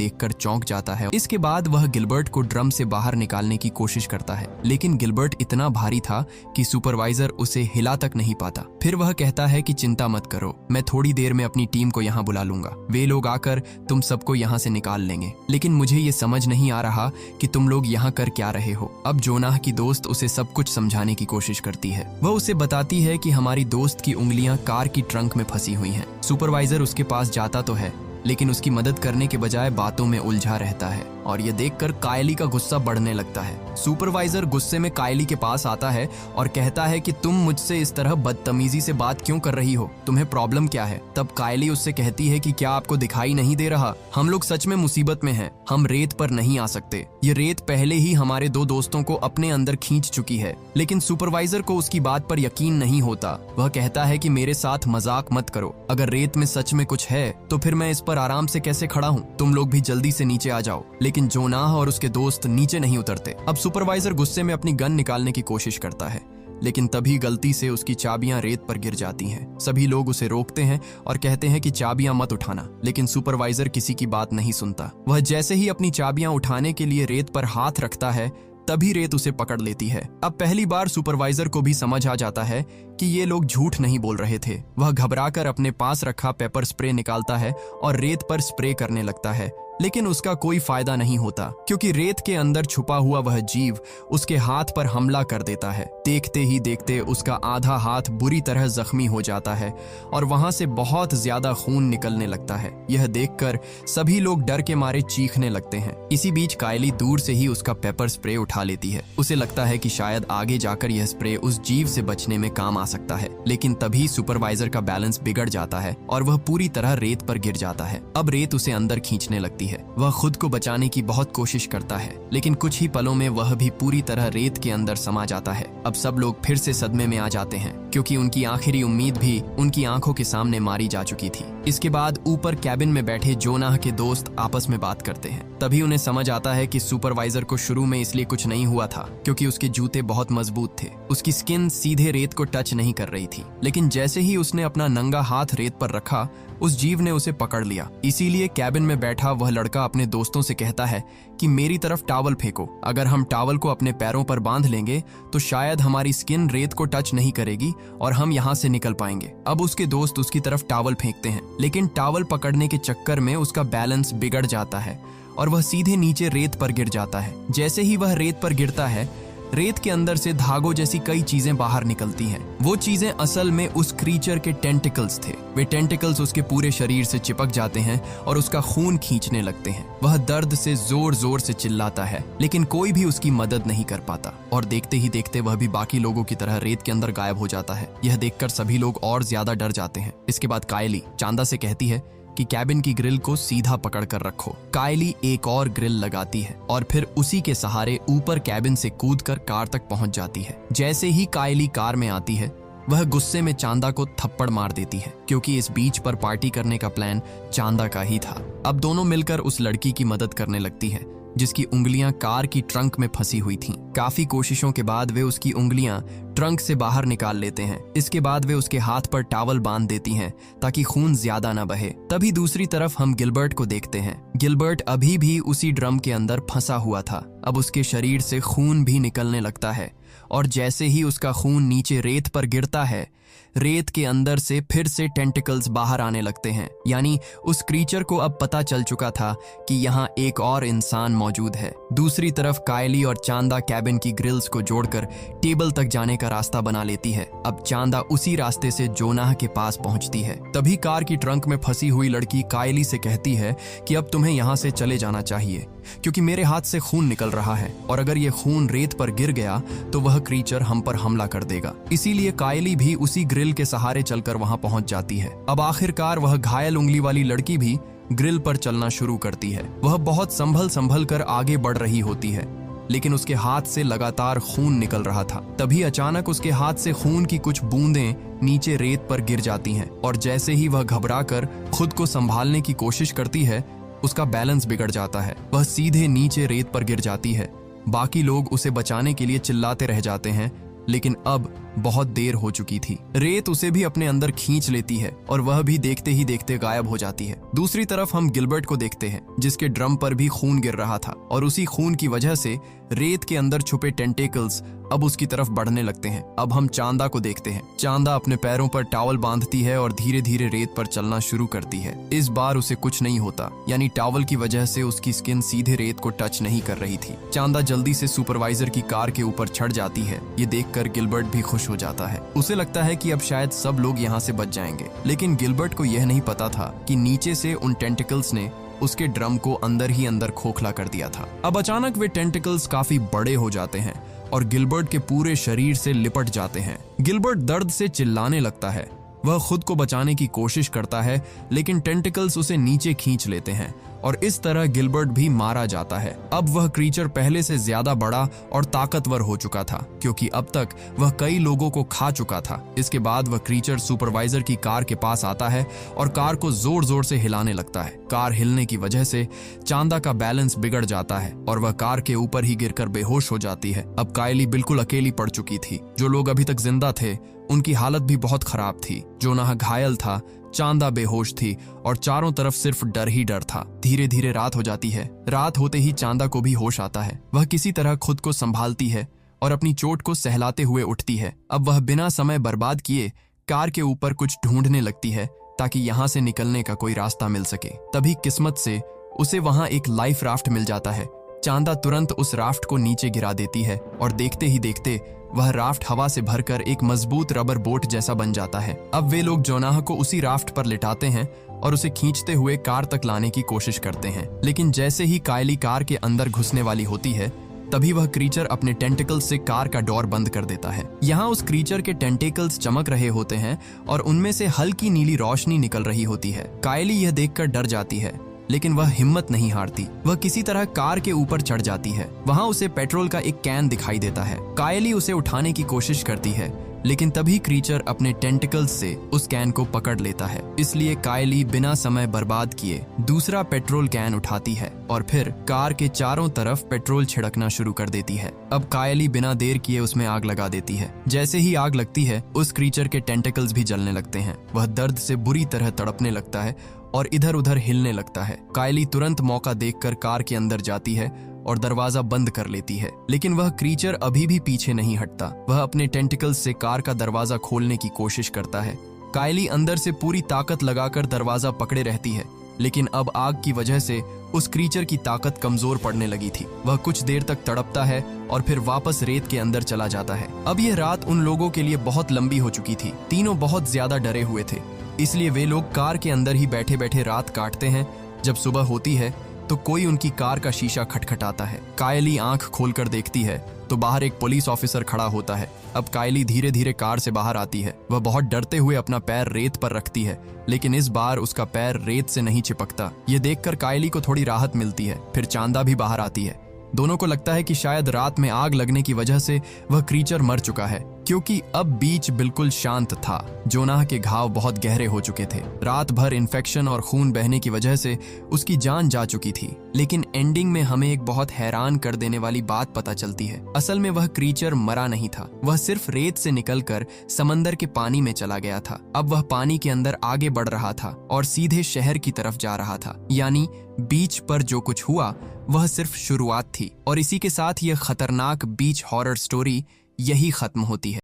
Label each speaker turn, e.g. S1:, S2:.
S1: देखकर चौंक जाता है। इसके बाद वह गिलबर्ट को ड्रम से बाहर निकालने की कोशिश करता है, लेकिन गिलबर्ट इतना भारी था कि सुपरवाइजर उसे हिला तक नहीं पाता। फिर वह कहता है कि चिंता मत करो, मैं थोड़ी देर में अपनी टीम को यहाँ बुला लूंगा, वे लोग आकर तुम सबको यहाँ से निकाल लेंगे। लेकिन मुझे ये समझ नहीं आ रहा कि तुम लोग यहाँ कर क्या रहे हो। अब जोनाह की दोस्त उसे सब कुछ समझाने की कोशिश करती है। वह उसे बताती है कि हमारी दोस्त की उंगलियां कार की ट्रंक में फंसी हुई हैं। सुपरवाइजर उसके पास जाता तो है, लेकिन उसकी मदद करने के बजाय बातों में उलझा रहता है और यह देखकर कायली का गुस्सा बढ़ने लगता है। सुपरवाइजर गुस्से में कायली के पास आता है और कहता है कि तुम मुझसे इस तरह बदतमीजी से बात क्यों कर रही हो, तुम्हें प्रॉब्लम क्या है। तब कायली उससे कहती है कि क्या आपको दिखाई नहीं दे रहा, हम लोग सच में मुसीबत में हैं, हम रेत पर नहीं आ सकते। ये रेत पहले ही हमारे दो दोस्तों को अपने अंदर खींच चुकी है। लेकिन सुपरवाइजर को उसकी बात पर यकीन नहीं होता। वह कहता है कि मेरे साथ मजाक मत करो, अगर रेत में सच में कुछ है तो फिर मैं इस पर आराम से कैसे खड़ा हूँ, तुम लोग भी जल्दी से नीचे आ जाओ। लेकिन जोनाह और उसके दोस्त नीचे नहीं उतरते। अब सुपरवाइजर गुस्से में अपनी गन निकालने की कोशिश करता है, लेकिन तभी गलती से उसकी चाबियां रेत पर गिर जाती हैं। सभी लोग उसे रोकते हैं और कहते हैं कि चाबियां मत उठाना, लेकिन सुपरवाइजर किसी की बात नहीं सुनता। वह जैसे ही अपनी चाबियां उठाने के लिए रेत पर हाथ रखता है, तभी रेत उसे पकड़ लेती है। अब पहली बार सुपरवाइजर को भी समझ आ जाता है कि ये लोग झूठ नहीं बोल रहे थे। वह घबराकर अपने पास रखा पेपर स्प्रे निकालता है और रेत पर स्प्रे करने लगता है, लेकिन उसका कोई फायदा नहीं होता, क्योंकि रेत के अंदर छुपा हुआ वह जीव उसके हाथ पर हमला कर देता है। देखते ही देखते उसका आधा हाथ बुरी तरह जख्मी हो जाता है और वहां से बहुत ज्यादा खून निकलने लगता है। यह देखकर सभी लोग डर के मारे चीखने लगते हैं। इसी बीच कायली दूर से ही उसका पेपर स्प्रे उठा लेती है। उसे लगता है कि शायद आगे जाकर यह स्प्रे उस जीव से बचने में काम आ सकता है, लेकिन तभी सुपरवाइजर का बैलेंस बिगड़ जाता है और वह पूरी तरह रेत पर गिर जाता है। अब रेत उसे अंदर खींचने लगती है। वह खुद को बचाने की बहुत कोशिश करता है, लेकिन कुछ ही पलों में वह भी पूरी तरह रेत के अंदर समा जाता है। अब सब लोग फिर से सदमे में आ जाते हैं, क्योंकि उनकी आखिरी उम्मीद भी उनकी आंखों के सामने मारी जा चुकी थी। इसके बाद ऊपर कैबिन में बैठे जोनाह के दोस्त आपस में बात करते हैं। तभी उन्हें समझ आता है कि सुपरवाइजर को शुरू में इसलिए कुछ नहीं हुआ था क्योंकि उसके जूते बहुत मजबूत थे। उसकी स्किन सीधे रेत को टच नहीं कर रही थी, लेकिन जैसे ही उसने अपना नंगा हाथ रेत पर रखा, उस जीव ने उसे पकड़ लिया। इसीलिए कैबिन में बैठा वह लड़का अपने दोस्तों से कहता है कि मेरी तरफ टॉवल फेंको। अगर हम टॉवल को अपने पैरों पर बांध लेंगे तो शायद हमारी स्किन रेत को टच नहीं करेगी और हम यहाँ से निकल पाएंगे। अब उसके दोस्त उसकी तरफ टॉवल फेंकते हैं, लेकिन टॉवल पकड़ने के चक्कर में उसका बैलेंस बिगड़ जाता है और वह सीधे नीचे रेत पर गिर जाता है। जैसे ही वह रेत पर गिरता है, रेत के अंदर से धागों जैसी कई चीजें बाहर निकलती हैं। वो चीजें असल में उस क्रीचर के टेंटिकल्स थे। वे टेंटिकल्स उसके पूरे शरीर से चिपक जाते हैं और उसका खून खींचने लगते हैं। वह दर्द से जोर जोर से चिल्लाता है, लेकिन कोई भी उसकी मदद नहीं कर पाता और देखते ही देखते वह भी बाकी लोगों की तरह रेत के अंदर गायब हो जाता है। यह देखकर सभी लोग और ज्यादा डर जाते हैं। इसके बाद कायली चांदा से कहती है कि कैबिन की ग्रिल को सीधा पकड़ कर रखो। कायली एक और ग्रिल लगाती है और फिर उसी के सहारे ऊपर कैबिन से कूदकर कार तक पहुंच जाती है। जैसे ही कायली कार में आती है, वह गुस्से में चांदा को थप्पड़ मार देती है, क्योंकि इस बीच पर पार्टी करने का प्लान चांदा का ही था। अब दोनों मिलकर उस लड़की की मदद करने लगती है जिसकी उंगलियां कार की ट्रंक में फंसी हुई थीं। काफी कोशिशों के बाद वे उसकी उंगलियां ट्रंक से बाहर निकाल लेते हैं। इसके बाद वे उसके हाथ पर टॉवल बांध देती हैं ताकि खून ज्यादा न बहे। तभी दूसरी तरफ हम गिलबर्ट को देखते हैं। गिलबर्ट अभी भी उसी ड्रम के अंदर फंसा हुआ था। अब उसके शरीर से खून भी निकलने लगता है और जैसे ही उसका खून नीचे रेत पर गिरता है, रेत के अंदर से फिर से टेंटिकल्स बाहर आने लगते हैं। यानी उस क्रीचर को अब पता चल चुका था कि यहाँ एक और इंसान मौजूद है। दूसरी तरफ कायली और चांदा कैबिन की ग्रिल्स को जोड़कर टेबल तक जाने का रास्ता बना लेती है। अब चांदा उसी रास्ते से जोनाह के पास पहुंचती है। तभी कार की ट्रंक में फंसी हुई लड़की कायली से कहती है कि अब तुम्हें यहाँ से चले जाना चाहिए, क्योंकि मेरे हाथ से खून निकल रहा है और अगर ये खून रेत पर गिर गया तो वह क्रीचर हम पर हमला कर देगा। इसीलिए कायली भी उसी ग्रिल के सहारे चलकर वहां पहुंच जाती है। अब आखिरकार वह घायल उंगली वाली लड़की भी ग्रिल पर चलना शुरू करती है। वह बहुत संभल कर आगे बढ़ रही होती है, लेकिन उसके हाथ से लगातार खून निकल रहा था। तभी अचानक उसके हाथ से खून की कुछ बूंदें नीचे रेत पर गिर जाती हैं और जैसे ही वह घबराकर खुद को संभालने की कोशिश करती है, उसका बैलेंस बिगड़ जाता है। वह सीधे नीचे रेत पर गिर जाती है। बाकी लोग उसे बचाने के लिए चिल्लाते रह जाते हैं, लेकिन अब बहुत देर हो चुकी थी। रेत उसे भी अपने अंदर खींच लेती है और वह भी देखते ही देखते गायब हो जाती है। दूसरी तरफ हम गिलबर्ट को देखते हैं, जिसके ड्रम पर भी खून गिर रहा था और उसी खून की वजह से रेत के अंदर छुपे टेंटेकल्स अब उसकी तरफ बढ़ने लगते हैं। अब हम चांदा को देखते हैं। चांदा अपने पैरों पर टॉवल बांधती है और धीरे धीरे रेत पर चलना शुरू करती है। इस बार उसे कुछ नहीं होता, यानी टॉवल की वजह से उसकी स्किन सीधे रेत को टच नहीं कर रही थी। चांदा जल्दी से सुपरवाइजर की कार के ऊपर चढ़ जाती है। ये देखकर गिलबर्ट भी खुश हो जाता है। उसे लगता है कि अब शायद सब लोग यहाँ से बच जाएंगे, लेकिन गिलबर्ट को यह नहीं पता था कि नीचे से उन टेंटिकल्स ने उसके ड्रम को अंदर ही अंदर खोखला कर दिया था। अब अचानक वे टेंटिकल्स काफी बड़े हो जाते हैं और गिलबर्ट के पूरे शरीर से लिपट जाते हैं। गिलबर्ट दर्द से चिल्लाने लगता है। वह खुद को बचाने की कोशिश करता है, लेकिन टेंटिकल्स उसे नीचे खींच लेते हैं और इस तरह गिलबर्ट भी मारा जाता है। अब वह क्रीचर पहले से ज्यादा बड़ा और ताकतवर हो चुका था, क्योंकि अब तक वह कई लोगों को खा चुका था। इसके बाद वह क्रीचर सुपरवाइजर की कार के पास आता है और कार को जोर जोर से हिलाने लगता है। कार हिलने की वजह से चांदा का बैलेंस बिगड़ जाता है और वह कार के ऊपर ही गिरकर बेहोश हो जाती है। अब कायली बिल्कुल अकेली पड़ चुकी थी। जो लोग अभी तक जिंदा थे उनकी हालत भी बहुत खराब थी। जोनाह घायल था, चांदा बेहोश थी और चारों तरफ सिर्फ डर ही डर था। धीरे धीरे रात हो जाती है। रात होते ही चांदा को भी होश आता है। वह किसी तरह खुद को संभालती है और अपनी चोट को सहलाते हुए उठती है। अब वह बिना समय बर्बाद किए कार के ऊपर कुछ ढूंढने लगती है ताकि यहाँ से निकलने का कोई रास्ता मिल सके। तभी किस्मत से उसे वहाँ एक लाइफ राफ्ट मिल जाता है। चांदा तुरंत उस राफ्ट को नीचे गिरा देती है और देखते ही देखते वह राफ्ट हवा से भरकर एक मजबूत रबर बोट जैसा बन जाता है। अब वे लोग जोनाह को उसी राफ्ट पर लिटाते हैं और उसे खींचते हुए कार तक लाने की कोशिश करते हैं, लेकिन जैसे ही कायली कार के अंदर घुसने वाली होती है तभी वह क्रीचर अपने टेंटिकल्स से कार का डोर बंद कर देता है। यहाँ उस क्रीचर के टेंटिकल्स चमक रहे होते हैं और उनमें से हल्की नीली रोशनी निकल रही होती है। कायली यह देखकर डर जाती है, लेकिन वह हिम्मत नहीं हारती। वह किसी तरह कार के ऊपर चढ़ जाती है। वहां उसे पेट्रोल का एक कैन दिखाई देता है। कायली उसे उठाने की कोशिश करती है, लेकिन तभी क्रीचर अपने टेंटिकल्स से उस कैन को पकड़ लेता है। इसलिए कायली बिना समय बर्बाद किए दूसरा पेट्रोल कैन उठाती है और फिर कार के चारों तरफ पेट्रोल छिड़कना शुरू कर देती है। अब कायली बिना देर किए उसमें आग लगा देती है। जैसे ही आग लगती है उस क्रीचर के टेंटिकल्स भी जलने लगते हैं। वह दर्द से बुरी तरह तड़पने लगता है और इधर उधर हिलने लगता है। कायली तुरंत मौका देखकर कार के अंदर जाती है और दरवाजा बंद कर लेती है, लेकिन वह क्रीचर अभी भी पीछे नहीं हटता। वह अपने टेंटिकल्स से कार का दरवाजा खोलने की कोशिश करता है। कायली अंदर से पूरी ताकत लगाकर दरवाजा पकड़े रहती है, लेकिन अब आग की वजह से उस क्रीचर की ताकत कमजोर पड़ने लगी थी। वह कुछ देर तक तड़पता है और फिर वापस रेत के अंदर चला जाता है। अब यह रात उन लोगों के लिए बहुत लंबी हो चुकी थी। तीनों बहुत ज्यादा डरे हुए थे, इसलिए वे लोग कार के अंदर ही बैठे बैठे रात काटते हैं। जब सुबह होती है तो कोई उनकी कार का शीशा खटखटाता है। कायली आंख खोलकर देखती है तो बाहर एक पुलिस ऑफिसर खड़ा होता है। अब कायली धीरे धीरे कार से बाहर आती है। वह बहुत डरते हुए अपना पैर रेत पर रखती है, लेकिन इस बार उसका पैर रेत से नहीं चिपकता। ये देखकर कायली को थोड़ी राहत मिलती है। फिर चांदा भी बाहर आती है। दोनों को लगता है कि शायद रात में आग लगने की वजह से वह क्रीचर मर चुका है, क्योंकि अब बीच बिल्कुल शांत था। जोनाह के घाव बहुत गहरे हो चुके थे। रात भर इन्फेक्शन और खून बहने की वजह से उसकी जान जा चुकी थी। लेकिन एंडिंग में हमें एक बहुत हैरान कर देने वाली बात पता चलती है। असल में वह क्रीचर मरा नहीं था। वह सिर्फ रेत से निकलकर समंदर के पानी में चला गया था। अब वह पानी के अंदर आगे बढ़ रहा था और सीधे शहर की तरफ जा रहा था। यानी बीच पर जो कुछ हुआ वह सिर्फ शुरुआत थी और इसी के साथ यह खतरनाक बीच हॉरर स्टोरी यही खत्म होती है।